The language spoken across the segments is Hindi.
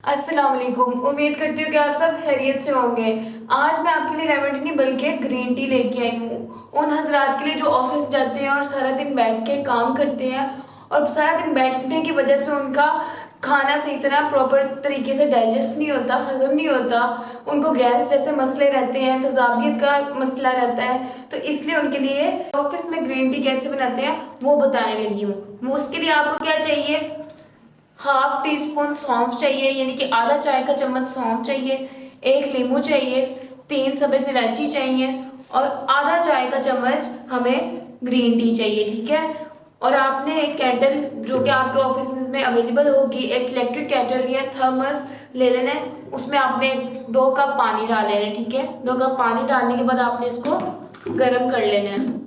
अस्सलाम वालेकुम। उम्मीद करती हूँ कि आप सब खैरियत से होंगे। आज मैं आपके लिए रेमेडी नहीं बल्कि ग्रीन टी लेके आई हूँ उन हजरात के लिए जो ऑफिस जाते हैं और सारा दिन बैठ के काम करते हैं और सारा दिन बैठने की वजह से उनका खाना सही तरह प्रॉपर तरीके से डाइजेस्ट नहीं होता, हजम नहीं होता। उनको गैस जैसे मसले रहते हैं, तेजाबियत का मसला रहता है। तो इसलिए उनके लिए ऑफिस में ग्रीन टी कैसे बनाते हैं वो बताने लगी हूँ। वो उसके लिए आपको क्या चाहिए, हाफ टी स्पून सौंफ चाहिए, यानी कि आधा चाय का चम्मच सौंफ चाहिए। एक नींबू चाहिए, 3 सब्ज़ इलायची चाहिए और आधा चाय का चम्मच हमें ग्रीन टी चाहिए। ठीक है। और आपने एक केटल जो कि आपके ऑफिस में अवेलेबल होगी, एक इलेक्ट्रिक केटल या थर्मस ले लेना है। उसमें आपने 2 कप पानी डाल लेना है। ठीक है। 2 कप पानी डालने के बाद आपने इसको गर्म कर लेना है।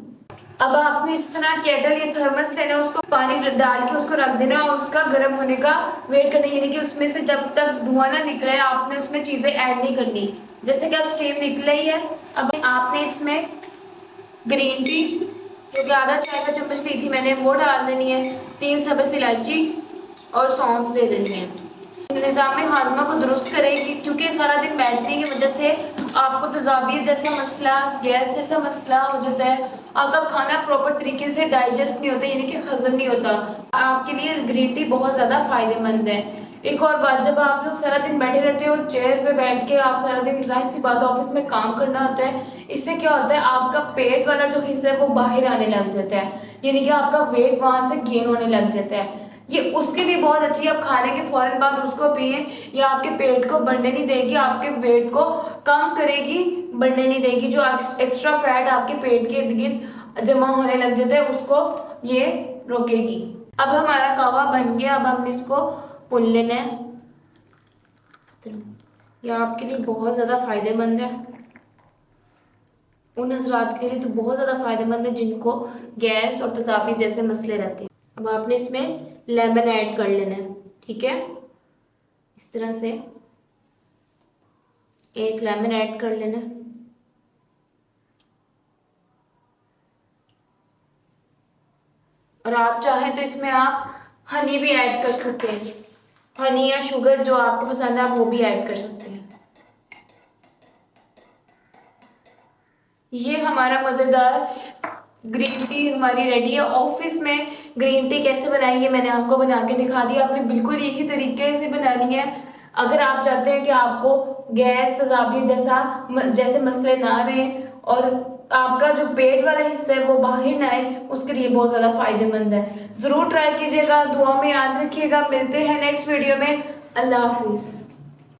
अब आपने इस तरह केटल या थर्मस लेना है, उसको पानी डाल के उसको रख देना और उसका गर्म होने का वेट करना, यानी कि उसमें से जब तक धुआं ना निकले आपने उसमें चीज़ें ऐड नहीं करनी। जैसे कि अब स्टीम निकल ही है, अब आपने इसमें ग्रीन टी जो कि आधा चाय का चम्मच ली थी मैंने वो डाल देनी है। 3 सब्ज़ इलायची और सौंफ दे देनी है। निज़ाम हाजमा को दुरुस्त करेगी, क्योंकि सारा दिन बैठने की वजह से आपको तेजाबियत जैसा मसला, गैस जैसा मसला हो जाता है। आपका खाना प्रॉपर तरीके से डाइजेस्ट नहीं होता, यानी कि हजम नहीं होता। आपके लिए ग्रीन टी बहुत ज़्यादा फायदेमंद है। एक और बात, जब आप लोग सारा दिन बैठे रहते हो चेयर पे बैठ के, आप सारा दिन जाहिर सी बात ऑफिस में काम करना होता है, इससे क्या होता है आपका पेट वाला जो हिस्सा है वो बाहर आने लग जाता है, यानी कि आपका वेट वहाँ से गेन होने लग जाता है। ये उसके लिए बहुत अच्छी है। आप खाने के फौरन बाद उसको पिए, ये आपके पेट को बढ़ने नहीं देगी, आपके वेट को कम करेगी, बढ़ने नहीं देगी। जो एक्स्ट्रा फैट आपके पेट के इर्द गिर्द जमा होने लग जाता है उसको ये रोकेगी। अब हमारा कहवा बन गया, अब हमने इसको पुन लेना है इस तरह। यह आपके लिए बहुत ज़्यादा फायदेमंद है, उन हजरात के लिए तो बहुत ज़्यादा फायदेमंद है जिनको गैस और तेजाबी जैसे मसले रहते हैं। अब आपने इसमें लेमन ऐड कर लेना है। ठीक है। इस तरह से एक लेमन ऐड कर लेना है। और आप चाहें तो इसमें आप हनी भी ऐड कर सकते हैं। हनी या शुगर जो आपको पसंद है आप वो भी ऐड कर सकते हैं। ये हमारा मज़ेदार ग्रीन टी हमारी रेडी है। ऑफिस में ग्रीन टी कैसे बनाएंगे मैंने आपको बना के दिखा दिया। आपने बिल्कुल यही तरीके से बनानी है। अगर आप चाहते हैं कि आपको गैस तेजाबी जैसे मसले ना रहें और आपका जो पेट वाला हिस्सा है वो बाहर ना आए, उसके लिए बहुत ज़्यादा फायदेमंद है। ज़रूर ट्राई कीजिएगा, दुआ में याद रखिएगा। मिलते हैं नेक्स्ट वीडियो में। अल्लाह हाफिज़।